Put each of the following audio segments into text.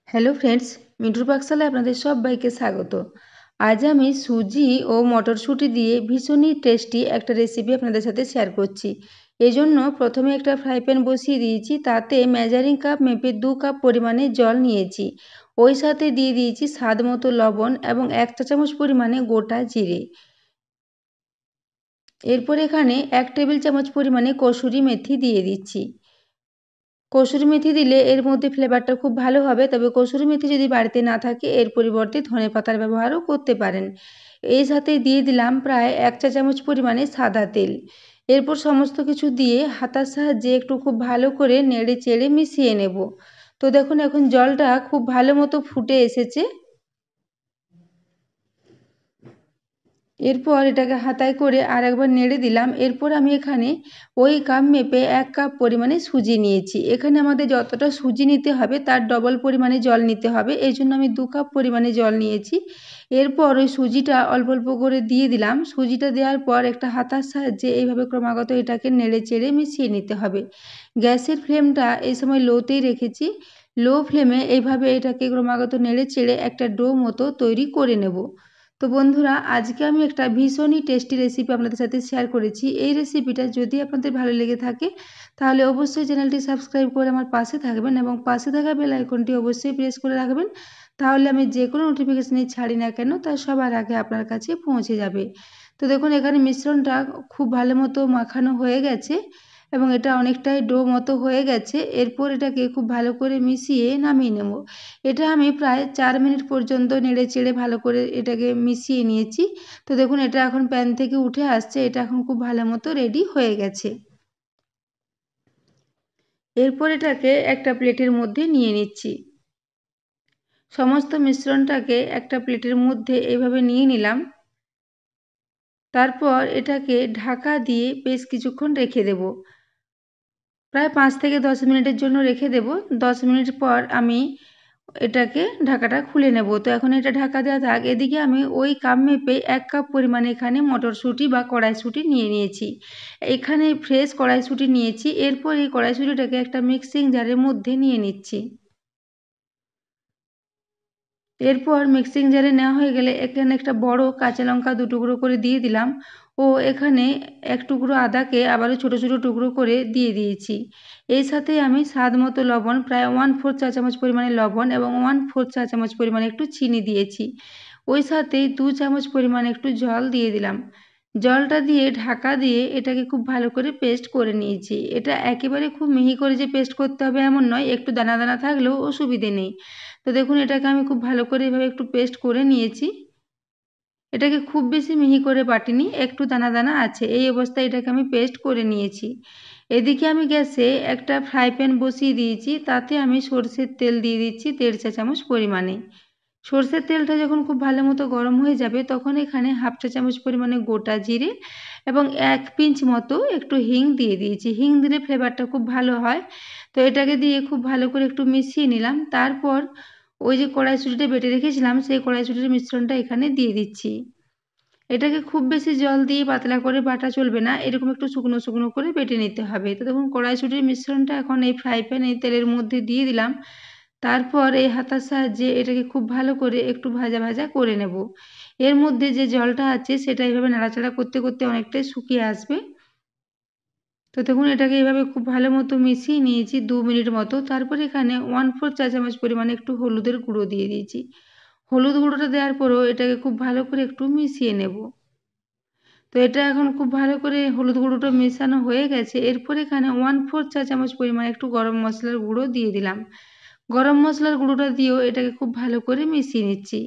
Hello friends, মিঠুর পাকশালায় আপনাদের সবাইকে স্বাগত। আজ আমি সুজি ও মটরশুঁটি দিয়ে ভীষণই টেস্টি একটা রেসিপি আপনাদের সাথে শেয়ার করছি। এই জন্য প্রথমে একটা ফ্রাই প্যান বসিয়ে দিয়েছি, তাতে মেজারিং কাপ মেপে 2 কাপ পরিমাণে জল নিয়েছি। ওই সাথে দিয়ে দিয়েছি স্বাদ মতো লবণ এবং 1 চা চামচ পরিমাণে গোটা জিরে। এরপর এখানে 1 টেবিল চামচ পরিমাণে কসুরি মেথি দিয়ে দিচ্ছি। কসুরি মেথি দিলে এর মধ্যে ফ্লেভারটা খুব ভালো হবে, তবে কসুরি মেথি যদি বাড়িতে না থাকে এর পরিবর্তে ধনেপাতার ব্যবহারও করতে পারেন। এই সাথে দিয়ে দিলাম প্রায় 1 চা চামচ পরিমাণে সাদা তেল। এরপর সমস্ত কিছু দিয়ে হাতার সাহায্যে একটু খুব ভালো করে নেড়ে চেড়ে মিশিয়ে নেব। তো দেখুন এখন জলটা খুব ভালো মতো ফুটে এসেছে। এরপর এটাকে হাতায় করে আরেকবার নেড়ে দিলাম। এরপর আমি এখানে ওই কাপ মেপে 1 কাপ পরিমাণে সুজি নিয়েছি। এখানে আমাদের যতটা সুজি নিতে হবে তার ডবল পরিমাণে জল নিতে হবে, এই জন্য আমি 2 কাপ পরিমাণে জল নিয়েছি। এরপর ওই সুজিটা অল্প অল্প করে দিয়ে দিলাম। সুজিটা দেওয়ার পর একটা হাতার সাহায্যে এইভাবে ক্রমাগত এটাকে নেড়ে চেড়ে মিশিয়ে নিতে হবে। গ্যাসের ফ্লেমটা এই সময় লোতেই রেখেছি। লো ফ্লেমে এইভাবে এটাকে ক্রমাগত নেড়ে চেড়ে একটা ডো মতো তৈরি করে নেব। তো বন্ধুরা, আজকে আমি একটা ভীষণই টেস্টি রেসিপি আপনাদের সাথে শেয়ার করেছি। এই রেসিপিটা যদি আপনাদের ভালো লেগে থাকে তাহলে অবশ্যই চ্যানেলটি সাবস্ক্রাইব করে আমার পাশে থাকবেন এবং পাশে থাকা বেল আইকনটি অবশ্যই প্রেস করে রাখবেন। তাহলে আমি যে কোনো নোটিফিকেশানই ছাড়ি না কেন তা সবার আগে আপনার কাছে পৌঁছে যাবে। তো দেখুন এখানে মিশ্রণটা খুব ভালো মতো মাখানো হয়ে গেছে এবং এটা অনেকটাই ডো মতো হয়ে গেছে। এরপর এটাকে খুব ভালো করে মিশিয়ে নামিয়ে নেব। এটা আমি প্রায় 4 মিনিট পর্যন্ত নেড়ে চেড়ে ভালো করে এটাকে মিশিয়ে নিয়েছি। তো দেখুন এটা এখন প্যান থেকে উঠে আসছে, এটা এখন খুব ভালো মতো রেডি হয়ে গেছে। এরপর এটাকে একটা প্লেটের মধ্যে নিয়ে নিচ্ছি। সমস্ত মিশ্রণটাকে একটা প্লেটের মধ্যে এইভাবে নিয়ে নিলাম। তারপর এটাকে ঢাকা দিয়ে বেশ কিছুক্ষণ রেখে দেব। প্রায় 5 থেকে 10 মিনিটের জন্য রেখে দেব। 10 মিনিট পর আমি এটাকে ঢাকাটা খুলে নেব। তো এখন এটা ঢাকা দেওয়া থাক। এদিকে আমি ওই কাপ মেপে 1 কাপ পরিমাণে এখানে মটরশুঁটি বা কড়াইশুঁটি নিয়ে নিয়েছি। এখানে ফ্রেশ কড়াইশুঁটি নিয়েছি। এরপর এই কড়াইশুঁটিটাকে একটা মিক্সিং জারের মধ্যে নিয়ে নিচ্ছি। এরপর মিক্সিং জারে নেওয়া হয়ে গেলে এখানে একটা বড় কাঁচা লঙ্কা 2 টুকরো করে দিয়ে দিলাম ও এখানে 1 টুকরো আদাকে আবারও ছোটো ছোটো টুকরো করে দিয়ে দিয়েছি। এই সাথে আমি স্বাদ মতো লবণ প্রায় 1/4 চা চামচ পরিমাণে লবণ এবং 1/4 চা চামচ পরিমাণে একটু চিনি দিয়েছি। ওই সাথেই 2 চামচ পরিমাণে একটু জল দিয়ে দিলাম। জলটা দিয়ে ঢাকা দিয়ে এটাকে খুব ভালো করে পেস্ট করে নিয়েছি। এটা একেবারে খুব মিহি করে যে পেস্ট করতে হবে এমন নয়, একটু দানা দানা থাকলেও অসুবিধে নেই। তো দেখুন এটাকে আমি খুব ভালো করে এভাবে একটু পেস্ট করে নিয়েছি। এটাকে খুব বেশি মিহি করে বাটিনি, একটু দানা দানা আছে। এই অবস্থায় এটাকে আমি পেস্ট করে নিয়েছি। এদিকে আমি গ্যাসে একটা ফ্রাই প্যান বসিয়ে দিয়েছি, তাতে আমি সরষের তেল দিয়ে দিচ্ছি 1.5 চা চামচ পরিমাণে। সরষের তেলটা যখন খুব ভালো মতো গরম হয়ে যাবে তখন এখানে 1/2 চা চামচ পরিমাণে গোটা জিরে এবং 1 পিঞ্চ মতো একটু হিং দিয়ে দিয়েছি। হিং দিলে ফ্লেভারটা খুব ভালো হয়। তো এটাকে দিয়ে খুব ভালো করে একটু মিশিয়ে নিলাম। তারপর ওই যে কড়াইশুঁটিটা বেটে রেখেছিলাম সেই কড়াইশুঁটির মিশ্রণটা এখানে দিয়ে দিচ্ছি। এটাকে খুব বেশি জল দিয়ে পাতলা করে বাটা চলবে না, এরকম একটু শুকনো শুকনো করে বেটে নিতে হবে। তো দেখুন কড়াইশুঁটির মিশ্রণটা এখন এই ফ্রাই প্যানে তেলের মধ্যে দিয়ে দিলাম। তারপর এই হাতার সাহায্যে এটাকে খুব ভালো করে একটু ভাজা ভাজা করে নেব। এর মধ্যে যে জলটা আছে সেটা এইভাবে নাড়াচাড়া করতে করতে অনেকটাই শুকিয়ে আসবে। তো দেখুন এটাকে এভাবে খুব ভালো মতো মিশিয়ে নিয়েছি 2 মিনিট মতো। তারপর এখানে 1/4 চা চামচ পরিমাণে একটু হলুদের গুঁড়ো দিয়ে দিয়েছি। হলুদ গুঁড়োটা দেওয়ার পরও এটাকে খুব ভালো করে একটু মিশিয়ে নেব। তো এটা এখন খুব ভালো করে হলুদ গুঁড়োটা মেশানো হয়ে গেছে। এরপর এখানে 1/4 চা চামচ পরিমাণে একটু গরম মশলার গুঁড়ো দিয়ে দিলাম। গরম মশলার গুঁড়োটা দিয়েও এটাকে খুব ভালো করে মিশিয়ে নিচ্ছি।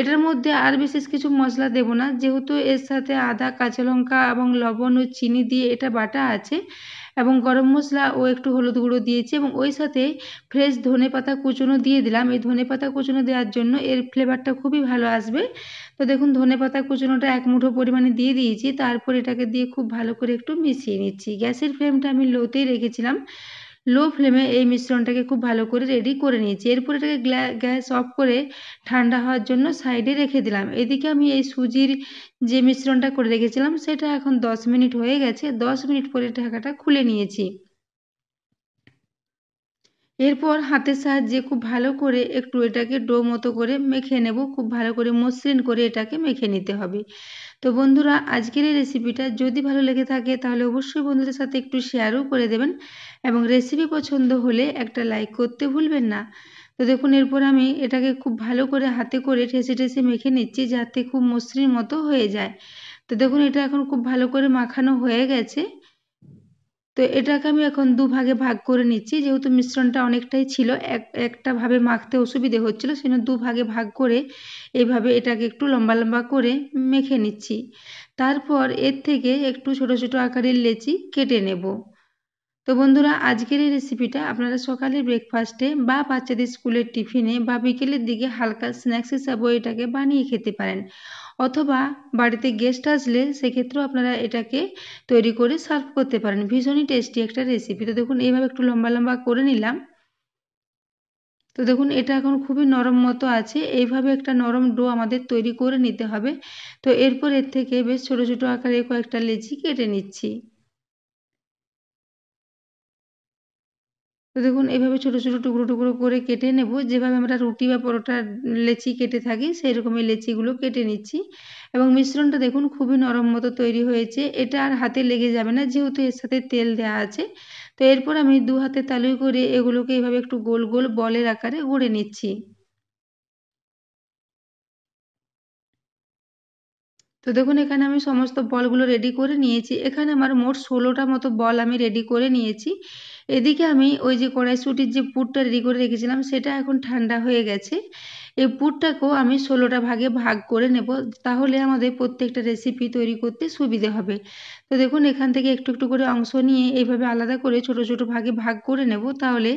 এটার মধ্যে আর বিশেষ কিছু মশলা দেব না, যেহেতু এর সাথে আদা, কাঁচা লঙ্কা এবং লবণ ও চিনি দিয়ে এটা বাটা আছে এবং গরম মশলা ও একটু হলুদ গুঁড়ো দিয়েছি এবং ওই সাথে ফ্রেশ ধনেপাতা কুচনো দিয়ে দিলাম। এই ধনেপাতা কুচনো দেওয়ার জন্য এর ফ্লেভারটা খুবই ভালো আসবে। তো দেখুন ধনেপাতা কুচনোটা 1 মুঠো পরিমাণে দিয়ে দিয়েছি। তারপর এটাকে দিয়ে খুব ভালো করে একটু মিশিয়ে নিচ্ছি। গ্যাসের ফ্লেমটা আমি লোতেই রেখেছিলাম। লো ফ্লেমে এই মিশ্রণটাকে খুব ভালো করে রেডি করে নিয়েছি। এরপর এটাকে গ্যাস অফ করে ঠান্ডা হওয়ার জন্য সাইডে রেখে দিলাম। এদিকে আমি এই সুজির যে মিশ্রণটা করে রেখেছিলাম সেটা এখন 10 মিনিট হয়ে গেছে। 10 মিনিট পরে ঢাকাটা খুলে নিয়েছি। এরপর হাতের সাহায্যে খুব ভালো করে একটু এটাকে ডো মতো করে মেখে নেব, খুব ভালো করে মসৃণ করে এটাকে মেখে নিতে হবে। তো বন্ধুরা, আজকের এই রেসিপিটা যদি ভালো লেগে থাকে তাহলে অবশ্যই বন্ধুদের সাথে একটু শেয়ারও করে দেবেন, এবং রেসিপি পছন্দ হলে একটা লাইক করতে ভুলবেন না। তো দেখুন, এরপর আমি এটাকে খুব ভালো করে হাতে করে ঠেসে ঠেসে মেখে নিচ্ছি, যাতে খুব মসৃণ মতো হয়ে যায়। তো দেখুন, এটা এখন খুব ভালো করে মাখানো হয়ে গেছে। তো এটাকে আমি এখন দুভাগে ভাগ করে নিচ্ছি, যেহেতু মিশ্রণটা অনেকটাই ছিল, একটা ভাবে মাখতে অসুবিধে হচ্ছিল, সেজন্য দুভাগে ভাগ করে এইভাবে এটাকে একটু লম্বা লম্বা করে মেখে নিচ্ছি। তারপর এর থেকে একটু ছোট ছোট আকারের লেচি কেটে নেব। তো বন্ধুরা, আজকের এই রেসিপিটা আপনারা সকালের ব্রেকফাস্টে বা বাচ্চাদের স্কুলের টিফিনে বা বিকেলের দিকে হালকা স্ন্যাক্স হিসাবেও এটাকে বানিয়ে খেতে পারেন, অথবা বাড়িতে গেস্ট আসলে সেক্ষেত্রেও আপনারা এটাকে তৈরি করে সার্ভ করতে পারেন। ভীষণই টেস্টি একটা রেসিপি। তো দেখুন, এইভাবে একটু লম্বা লম্বা করে নিলাম। তো দেখুন, এটা এখন খুবই নরম মতো আছে, এইভাবে একটা নরম ডো আমাদের তৈরি করে নিতে হবে। তো এরপর এর থেকে বেশ ছোট ছোট আকারে কয়েকটা লেচি কেটে নিচ্ছি। তো দেখুন, এইভাবে ছোট ছোট টুকরো টুকরো করে কেটে নেব, যেভাবে আমরা রুটি বা পরোটার লেচি কেটে থাকি সেই রকমই লেচিগুলো কেটে নিচ্ছি। এবং মিশ্রণটা দেখুন খুবই নরম মতো তৈরি হয়েছে, এটা আর হাতে লেগে যাবে না, যেহেতু এর সাথে তেল দেওয়া আছে। তো এরপর আমি দু হাতে তালুই করে এগুলোকে এইভাবে একটু গোল গোল বলের আকারে গড়ে নিচ্ছি। তো দেখুন, এখানে আমি সমস্ত বলগুলো রেডি করে নিয়েছি। এখানে আমার মোট 16টা মতো বল আমি রেডি করে নিয়েছি। এদিকে আমি ওই যে কড়াইশুঁটির যে পুরটা রেডি করে রেখেছিলাম সেটা এখন ঠান্ডা হয়ে গেছে। এই পুরটাকেও আমি 16টা ভাগে ভাগ করে নেব, তাহলে আমাদের প্রত্যেকটা রেসিপি তৈরি করতে সুবিধে হবে। তো দেখুন, এখান থেকে একটু একটু করে অংশ নিয়ে এইভাবে আলাদা করে ছোট ছোট ভাগে ভাগ করে নেব, তাহলে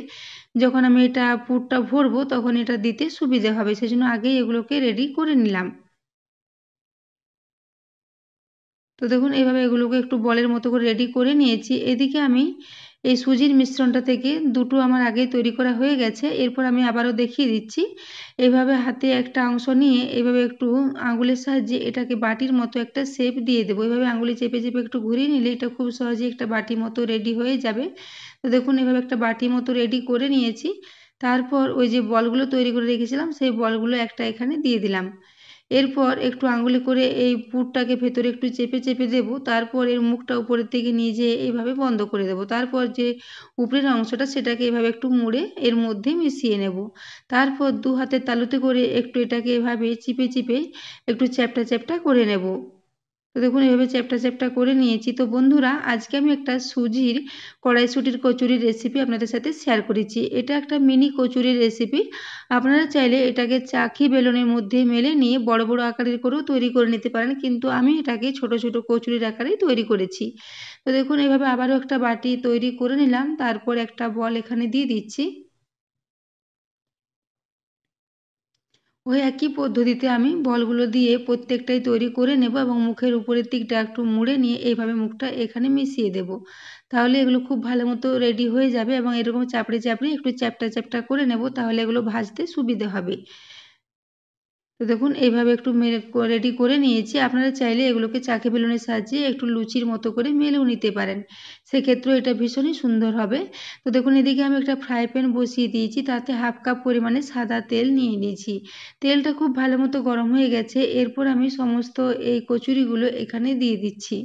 যখন আমি এটা পুরটা ভরবো তখন এটা দিতে সুবিধে হবে, সেজন্য আগেই এগুলোকে রেডি করে নিলাম। তো দেখুন, এইভাবে এগুলোকে একটু বলের মতো করে রেডি করে নিয়েছি। এদিকে আমি এই সুজির মিশ্রণটা থেকে দুটো আমার আগেই তৈরি করা হয়ে গেছে। এরপর আমি আবারও দেখিয়ে দিচ্ছি। এইভাবে হাতে একটা অংশ নিয়ে এইভাবে একটু আঙুলের সাহায্যে এটাকে বাটির মতো একটা শেপ দিয়ে দেবো। এইভাবে আঙুলে চেপে চেপে একটু ঘুরিয়ে নিলে এটা খুব সহজেই একটা বাটি মতো রেডি হয়ে যাবে। তো দেখুন, এভাবে একটা বাটি মতো রেডি করে নিয়েছি। তারপর ওই যে বলগুলো তৈরি করে রেখেছিলাম সেই বলগুলো একটা এখানে দিয়ে দিলাম। এরপর একটু আঙুলে করে এই পুরটাকে ভেতরে একটু চেপে চেপে দেব, তারপর এর মুখটা উপরের দিকে নিয়ে যেয়ে এইভাবে বন্ধ করে দেব। তারপর যে উপরের অংশটা সেটাকে এভাবে একটু মুড়ে এর মধ্যে মিশিয়ে নেব। তারপর দু হাতের তালুতে করে একটু এটাকে এভাবে চিপে চিপে একটু চ্যাপ্টা চ্যাপ্টা করে নেব। তো দেখুন, এভাবে চ্যাপ্টা চ্যাপ্টা করে নিয়েছি। তো বন্ধুরা, আজকে আমি একটা সুজির কড়াইশুঁটির কচুরির রেসিপি আপনাদের সাথে শেয়ার করেছি। এটা একটা মিনি কচুরির রেসিপি। আপনারা চাইলে এটাকে চাকি বেলনের মধ্যে মেলে নিয়ে বড় বড় আকারের করেও তৈরি করে নিতে পারেন, কিন্তু আমি এটাকে ছোট ছোট কচুরির আকারেই তৈরি করেছি। তো দেখুন, এভাবে আবারও একটা বাটি তৈরি করে নিলাম, তারপর একটা বল এখানে দিয়ে দিচ্ছি। ওই একই পদ্ধতিতে আমি বলগুলো দিয়ে প্রত্যেকটাই তৈরি করে নেব, এবং মুখের উপরের দিকটা একটু মুড়ে নিয়ে এইভাবে মুখটা এখানে মিশিয়ে দেব। তাহলে এগুলো খুব ভালো মতো রেডি হয়ে যাবে, এবং এরকম চাপড়ে চাপড়ে একটু চ্যাপ্টা চ্যাপ্টা করে নেব, তাহলে এগুলো ভাজতে সুবিধে হবে। তো দেখুন, এইভাবে একটু রেডি করে নিয়েছি। আপনারা চাইলে এগুলোকে চাকি বেলুনের সাহায্যে একটু লুচির মতো করে মেলেও নিতে পারেন, সেক্ষেত্রেও এটা ভীষণই সুন্দর হবে। তো দেখুন, এদিকে আমি একটা ফ্রাই প্যান বসিয়ে দিয়েছি, তাতে হাফ কাপ পরিমাণে সাদা তেল নিয়ে নিয়েছি। তেলটা খুব ভালো মতো গরম হয়ে গেছে। এরপর আমি সমস্ত এই কচুরিগুলো এখানে দিয়ে দিচ্ছি।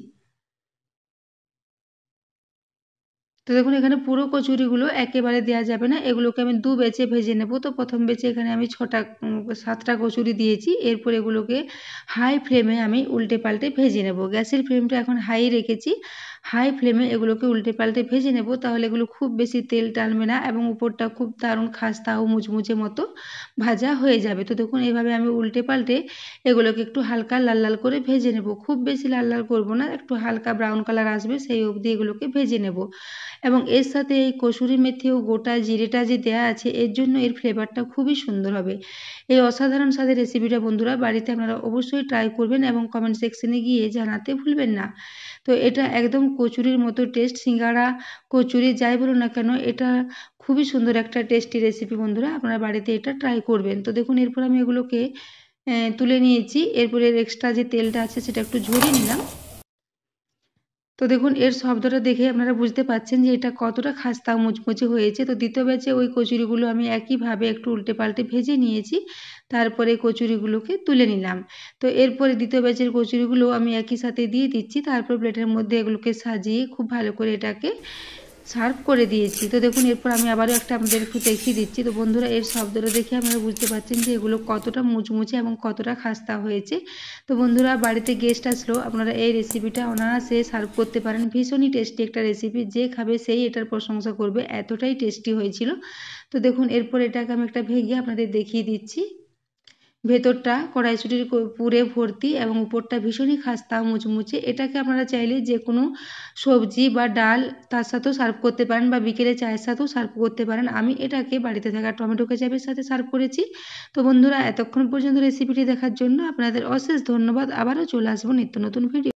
তো দেখুন, এখানে পুরো কচুরিগুলো একেবারে দেওয়া যাবে না, এগুলোকে আমি দু ব্যাচে ভেজে নেব। তো প্রথম ব্যাচে এখানে আমি 7টা কচুরি দিয়েছি। এরপর এগুলোকে হাই ফ্লেমে আমি উল্টে পাল্টে ভেজে নেব। গ্যাসের ফ্লেমটা এখন হাই রেখেছি। হাই ফ্লেমে এগুলোকে উল্টে পাল্টে ভেজে নেব, তাহলে এগুলো খুব বেশি তেল টানবে না, এবং উপরটা খুব দারুণ খাস্তা ও মুচমুচে মতো ভাজা হয়ে যাবে। তো দেখুন, এইভাবে আমি উল্টে পাল্টে এগুলোকে একটু হালকা লাল লাল করে ভেজে নেব। খুব বেশি লাল লাল করব না, একটু হালকা ব্রাউন কালার আসবে সেই অবধি এগুলোকে ভেজে নেব। এবং এর সাথে এই কসুরি মেথি ও গোটা জিরেটা যে দেওয়া আছে, এর জন্য এর ফ্লেভারটা খুবই সুন্দর হবে। এই অসাধারণ স্বাদের রেসিপিটা বন্ধুরা বাড়িতে আপনারা অবশ্যই ট্রাই করবেন, এবং কমেন্ট সেকশনে গিয়ে জানাতে ভুলবেন না। তো এটা একদম কচুরির মতো টেস্ট, সিঙ্গাড়া কচুরি যাই বলুন না কেন, এটা খুবই সুন্দর একটা টেস্টি রেসিপি বন্ধুরা, আপনারা বাড়িতে এটা ট্রাই করবেন। তো দেখুন, এরপর আমি এগুলোকে তুলে নিয়েছি। এরপরে এক্সট্রা যে তেলটা আছে সেটা একটু ঝরিয়ে নিলাম। তো দেখুন এর শব্দটা দেখে আপনারা বুঝতে পারছেন যে এটা কতটা খাস্তা মুচমুচে হয়েছে। তো দ্বিতীয় ব্যাচে ওই কচুরিগুলো আমি একইভাবে একটু উল্টে পাল্টে ভেজে নিয়েছি। তারপরে কচুরিগুলোকে তুলে নিলাম। তো এরপরে দ্বিতীয় ব্যাচের কচুরিগুলো আমি একই সাথে দিয়ে দিচ্ছি। তারপর প্লেটের মধ্যে এগুলোকে সাজিয়ে খুব ভালো করে এটাকে সার্ভ করে দিয়েছি। তো দেখুন এরপর আমি আবারও একটা আপনাদের একটু দেখিয়ে দিচ্ছি। তো বন্ধুরা এর শব্দটা দেখে আপনারা বুঝতে পারছেন যে এগুলো কতটা মুচমুচে এবং কতটা খাস্তা হয়েছে। তো বন্ধুরা বাড়িতে গেস্ট আসলেও আপনারা এই রেসিপিটা অনায়াসে সার্ভ করতে পারেন। ভীষণই টেস্টি একটা রেসিপি, যে খাবে সেই এটার প্রশংসা করবে, এতটাই টেস্টি হয়েছিল। তো দেখুন এরপর এটাকে আমি একটা ভেঙে আপনাদের দেখিয়ে দিচ্ছি। ভেতরটা কড়াইশুঁটির পুরে ভর্তি এবং উপরটা ভীষণই খাস্তা মুচমুচে। এটাকে আপনারা চাইলে যে কোনো সবজি বা ডাল তার সাথেও সার্ভ করতে পারেন বা বিকেলে চায়ের সাথেও সার্ভ করতে পারেন। আমি এটাকে বাড়িতে থাকা টমেটো কেচাপের সাথে সার্ভ করেছি। তো বন্ধুরা এতক্ষণ পর্যন্ত রেসিপিটি দেখার জন্য আপনাদের অশেষ ধন্যবাদ। আবারও চলে আসবো নিত্য নতুন ভিডিও।